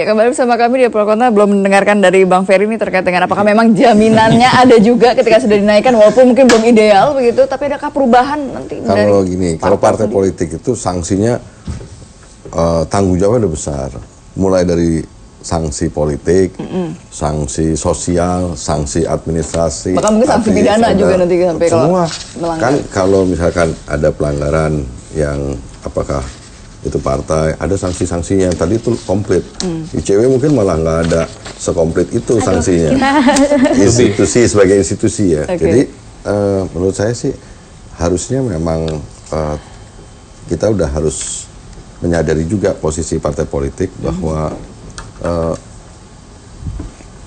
kembali bersama kami di Pro Kontra. Belum mendengarkan dari Bang Ferry ini terkait dengan apakah memang jaminannya ada juga ketika sudah dinaikkan, walaupun mungkin belum ideal begitu, tapi adakah perubahan nanti? Kalau gini, kalau partai politik itu sanksinya tanggung jawabnya udah besar. Mulai dari sanksi politik, sanksi sosial, sanksi administrasi, bahkan mungkin sanksi pidana juga nanti sampai semua. Kalau Kan kalau misalkan ada pelanggaran yang apakah itu partai, ada sanksi-sanksinya. Tadi itu komplit. ICW mungkin malah nggak ada sekomplit itu sanksinya. Institusi sebagai institusi ya. Jadi menurut saya sih harusnya memang kita udah harus menyadari juga posisi partai politik bahwa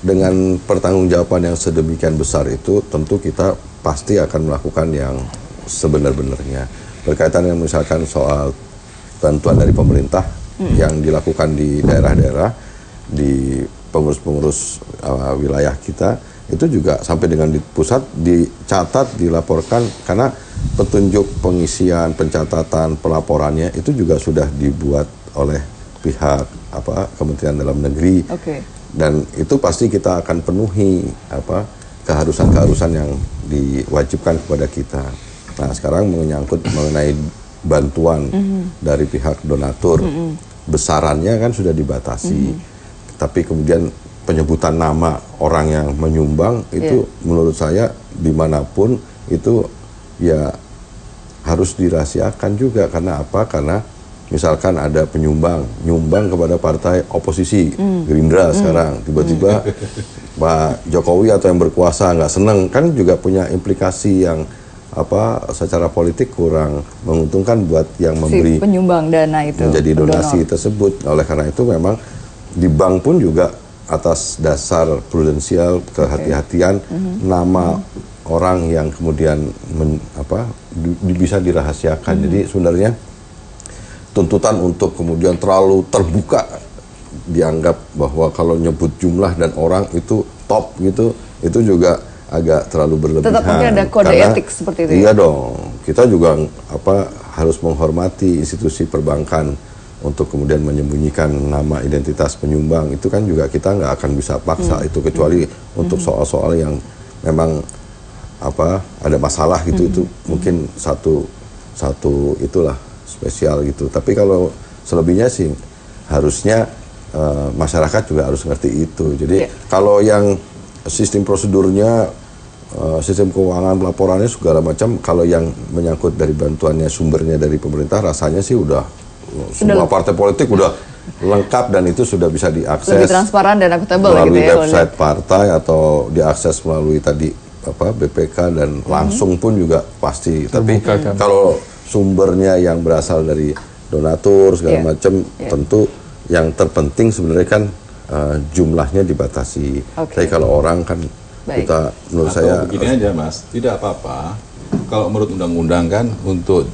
dengan pertanggungjawaban yang sedemikian besar itu tentu kita pasti akan melakukan yang sebenar-benarnya. Berkaitan dengan misalkan soal bantuan dari pemerintah yang dilakukan di daerah-daerah, di pengurus-pengurus wilayah kita, itu juga sampai dengan di pusat dicatat, dilaporkan, karena petunjuk pengisian, pencatatan, pelaporannya itu juga sudah dibuat oleh pihak Kementerian Dalam Negeri, dan itu pasti kita akan penuhi keharusan-keharusan yang diwajibkan kepada kita. Nah sekarang menyangkut mengenai bantuan dari pihak donatur, besarannya kan sudah dibatasi, tapi kemudian penyebutan nama orang yang menyumbang itu menurut saya dimanapun itu ya harus dirahasiakan juga. Karena apa? Karena misalkan ada nyumbang kepada partai oposisi, Gerindra sekarang, tiba-tiba Pak Jokowi atau yang berkuasa nggak seneng, kan juga punya implikasi yang secara politik kurang menguntungkan buat yang memberi penyumbang dana itu, menjadi donasi tersebut. Oleh karena itu memang di bank pun juga atas dasar prudensial, kehati-hatian, nama orang yang kemudian bisa dirahasiakan. Jadi sebenarnya tuntutan untuk kemudian terlalu terbuka, dianggap bahwa kalau nyebut jumlah dan orang itu top gitu, itu juga agak terlalu berlebihan. Tetap mungkin ada kode etik seperti itu. Iya dong, kita juga harus menghormati institusi perbankan untuk kemudian menyembunyikan nama identitas penyumbang. Itu kan juga kita nggak akan bisa paksa itu, kecuali untuk soal-soal yang memang ada masalah gitu, itu mungkin satu itulah spesial gitu. Tapi kalau selebihnya sih harusnya masyarakat juga harus ngerti itu. Jadi kalau yang sistem prosedurnya, sistem keuangan, laporannya segala macam, kalau yang menyangkut dari bantuannya, sumbernya dari pemerintah, rasanya sih udah semua partai politik udah lengkap dan itu sudah bisa diakses lebih transparan dan akuntabel melalui gitu ya, website partai atau diakses melalui tadi BPK dan langsung pun juga pasti. Tapi kalau sumbernya yang berasal dari donatur segala macam, tentu yang terpenting sebenarnya kan jumlahnya dibatasi. Tapi kalau orang kan kita menurut saya begini aja Mas, tidak apa-apa kalau menurut undang-undang kan untuk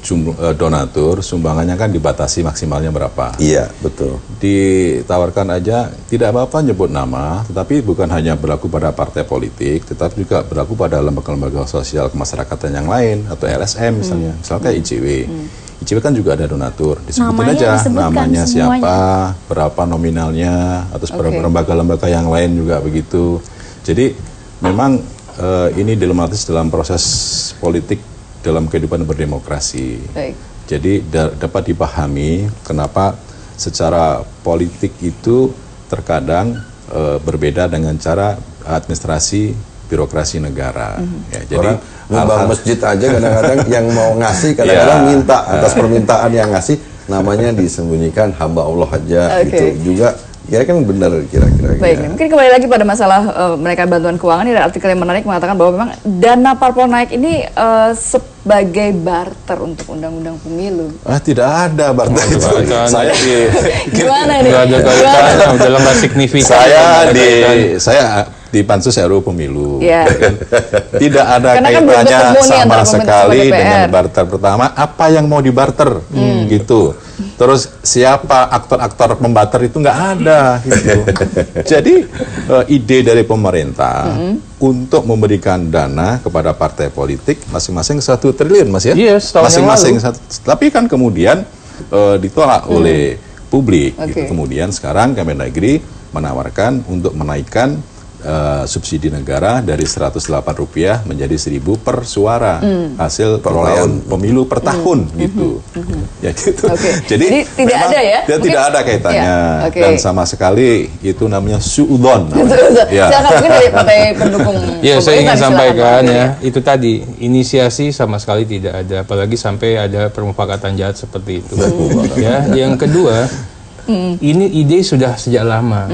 donatur sumbangannya kan dibatasi maksimalnya berapa. Iya betul. Ditawarkan aja tidak apa-apa nyebut nama, tetapi bukan hanya berlaku pada partai politik, tetapi juga berlaku pada lembaga-lembaga sosial kemasyarakatan yang lain atau LSM misalnya, misalnya ICW. ICW kan juga ada donatur, disebutin aja namanya siapa, berapa nominalnya, atau lembaga-lembaga yang lain juga begitu. Jadi memang ini dilematis dalam proses politik dalam kehidupan berdemokrasi. Jadi dapat dipahami kenapa secara politik itu terkadang berbeda dengan cara administrasi birokrasi negara. Ya, jadi hal-hal masjid aja kadang-kadang yang mau ngasih kadang-kadang minta atas permintaan yang ngasih, namanya disembunyikan hamba Allah aja gitu juga. Ya kan benar kira-kira. Baik, mungkin kembali lagi pada masalah mereka bantuan keuangan. Ini ada artikel yang menarik mengatakan bahwa memang dana parpol naik ini sebagai barter untuk undang-undang pemilu. Tidak ada barter itu. Saya gimana nih? Dalam signifikan. Saya di Pansus RUU Pemilu. Tidak ada karena kaitannya kan sama sekali dengan barter. Pertama, apa yang mau dibarter gitu. Terus siapa aktor-aktor pembarter itu nggak ada gitu. Jadi ide dari pemerintah untuk memberikan dana kepada partai politik masing-masing 1 triliun Mas ya. Yes, masing-masing tapi kan kemudian ditolak oleh publik gitu. Kemudian sekarang Kemendagri menawarkan untuk menaikkan subsidi negara dari Rp108 menjadi Rp1.000 per suara hasil perolehan pemilu per tahun gitu. Ya gitu. Jadi tidak ada ya? Tidak ada kaitannya dan sama sekali itu namanya suudon. Ya. Mungkin dari partai pendukung. Ya, saya ingin sampaikan ya, itu tadi inisiasi sama sekali tidak ada, apalagi sampai ada permufakatan jahat seperti itu. Ya, yang kedua, ini ide sudah sejak lama.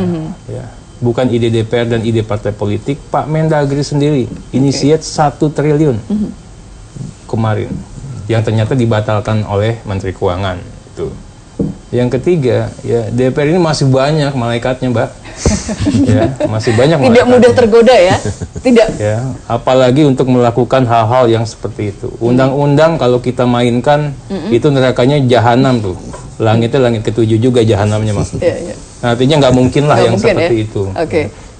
Ya. Bukan ide DPR dan ide partai politik. Pak Mendagri sendiri inisiat 1 triliun kemarin, yang ternyata dibatalkan oleh Menteri Keuangan. Itu. Yang ketiga, ya DPR ini masih banyak malaikatnya, Mbak. Ya, masih banyak. Tidak mudah tergoda ya, tidak. Ya, apalagi untuk melakukan hal-hal yang seperti itu. Undang-undang kalau kita mainkan itu nerakanya jahanam tuh. Langitnya langit ke-7 juga jahanamnya maksudnya. Nah, artinya nggak mungkin lah yang seperti itu.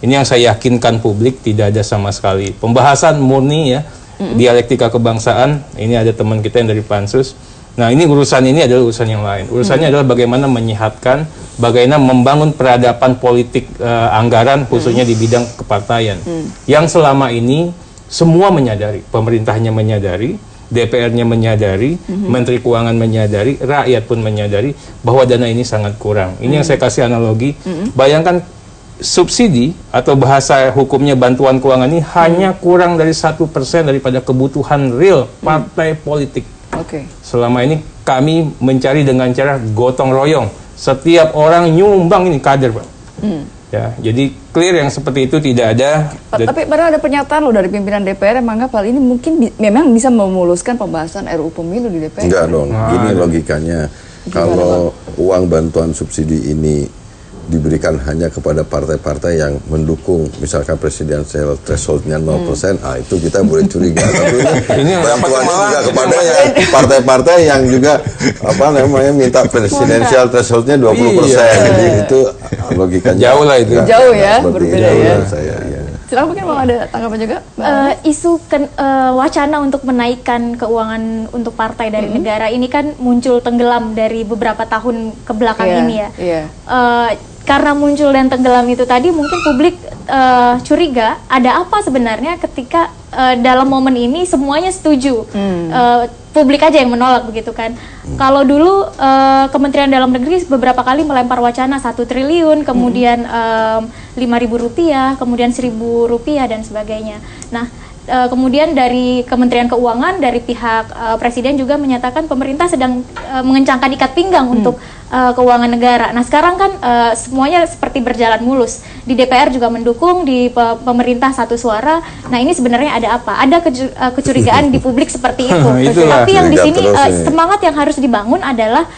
Ini yang saya yakinkan publik tidak ada sama sekali. Pembahasan murni ya, dialektika kebangsaan. Ini ada teman kita yang dari Pansus. Nah, ini urusan ini adalah urusan yang lain. Urusannya adalah bagaimana menyehatkan, bagaimana membangun peradaban politik anggaran khususnya di bidang kepartaian. Yang selama ini semua menyadari, pemerintahnya menyadari, DPR-nya menyadari, Menteri Keuangan menyadari, rakyat pun menyadari bahwa dana ini sangat kurang. Ini yang saya kasih analogi. Bayangkan subsidi atau bahasa hukumnya bantuan keuangan ini hanya kurang dari 1% daripada kebutuhan real partai politik. Selama ini kami mencari dengan cara gotong royong. Setiap orang nyumbang, ini kader, Pak. Ya, jadi clear yang seperti itu tidak ada. Tapi padahal ada pernyataan loh dari pimpinan DPR yang menganggap hal ini mungkin memang bisa memuluskan pembahasan RUU Pemilu di DPR. Enggak dong, gini logikanya. Kalau uang bantuan subsidi ini diberikan hanya kepada partai-partai yang mendukung, misalkan presidensial thresholdnya 0%, itu kita boleh curiga. Tapi ini bantuannya juga kepada partai-partai yang juga minta presidensial thresholdnya 20%. Jadi itu logikanya jauh lah itu. Jauh ya, berbeda ya. Silakan, mungkin mau ada tanggapan juga? Isu wacana untuk menaikkan keuangan untuk partai dari negara ini kan muncul tenggelam dari beberapa tahun ke belakang ini ya. Karena muncul dan tenggelam itu tadi, mungkin publik curiga ada apa sebenarnya ketika dalam momen ini semuanya setuju. Publik aja yang menolak begitu kan. Kalau dulu Kementerian Dalam Negeri beberapa kali melempar wacana 1 triliun, kemudian Rp5.000, kemudian Rp1.000 dan sebagainya. Nah, kemudian dari Kementerian Keuangan, dari pihak Presiden juga menyatakan pemerintah sedang mengencangkan ikat pinggang untuk keuangan negara. Nah, sekarang kan semuanya seperti berjalan mulus. Di DPR juga mendukung, di pemerintah satu suara. Nah, ini sebenarnya ada apa? Ada kecurigaan di publik seperti itu. Tapi yang di sini semangat yang harus dibangun adalah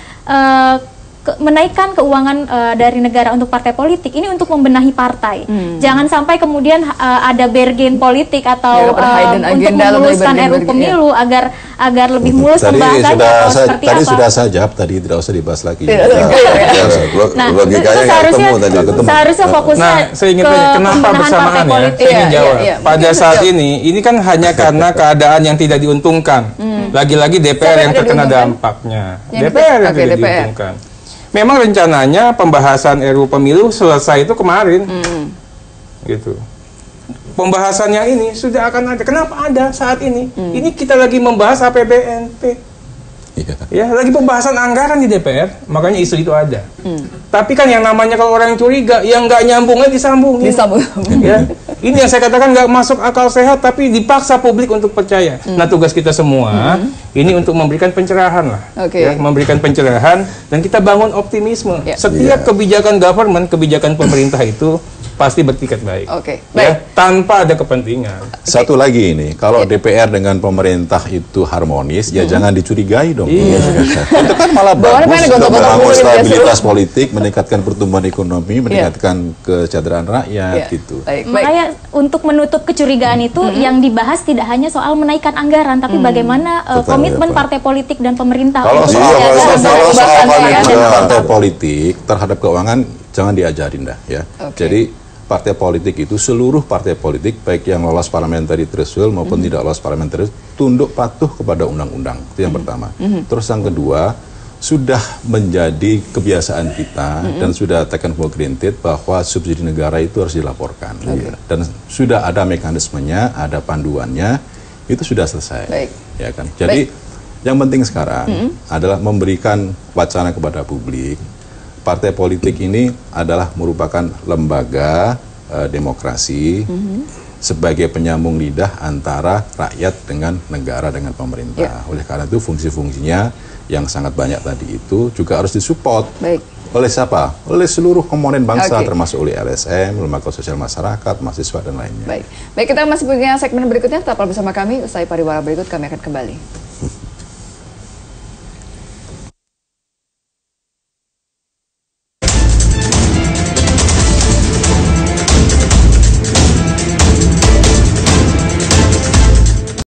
menaikkan keuangan dari negara untuk partai politik ini untuk membenahi partai. Jangan sampai kemudian ada bargain politik atau untuk memuluskan RUU Pemilu agar lebih mulus pembahasannya atau seperti apa. Tadi sudah saya jawab tadi, tidak usah dibahas lagi. Nah, seharusnya fokusnya saya ingin tanya, kenapa bersamaan ya? Saya ingin jawab. Pada saat ini kan hanya karena keadaan yang tidak diuntungkan. Lagi-lagi DPR yang terkena dampaknya. DPR yang tidak diuntungkan. Memang rencananya pembahasan RUU Pemilu selesai itu kemarin, gitu. Pembahasannya ini sudah akan ada. Kenapa ada saat ini? Ini kita lagi membahas APBNP. Ya, lagi pembahasan anggaran di DPR, makanya isu itu ada. Tapi kan yang namanya kalau orang curiga, yang nggak nyambungnya disambungin. Ya, ini yang saya katakan nggak masuk akal sehat, tapi dipaksa publik untuk percaya. Nah, tugas kita semua ini untuk memberikan pencerahan lah, ya, memberikan pencerahan dan kita bangun optimisme. Setiap kebijakan government, kebijakan pemerintah itu pasti bertiket baik. Ya, tanpa ada kepentingan. Satu lagi ini, kalau DPR dengan pemerintah itu harmonis, ya jangan dicurigai dong. Itu kan malah bagus untuk membangun stabilitas politik, meningkatkan pertumbuhan ekonomi, meningkatkan kesejahteraan rakyat gitu. Makanya untuk menutup kecurigaan itu yang dibahas tidak hanya soal menaikkan anggaran, tapi bagaimana komitmen partai politik dan pemerintah. Kalau soal komitmen partai politik terhadap keuangan jangan diajarin dah ya. Jadi partai politik itu, seluruh partai politik baik yang lolos parliamentary threshold maupun tidak lolos parliamentary, tunduk patuh kepada undang-undang. Itu yang pertama. Terus yang kedua, sudah menjadi kebiasaan kita dan sudah taken for granted bahwa subsidi negara itu harus dilaporkan. Dan sudah ada mekanismenya, ada panduannya, itu sudah selesai. Ya kan? Jadi yang penting sekarang adalah memberikan wacana kepada publik. Partai politik ini adalah merupakan lembaga demokrasi sebagai penyambung lidah antara rakyat dengan negara, dengan pemerintah. Oleh karena itu fungsi-fungsinya yang sangat banyak tadi itu juga harus disupport. Oleh siapa? Oleh seluruh komponen bangsa, termasuk oleh LSM, lembaga sosial masyarakat, mahasiswa, dan lainnya. Baik, kita masih punya segmen berikutnya. Tetaplah bersama kami. Usai pariwara berikut, kami akan kembali.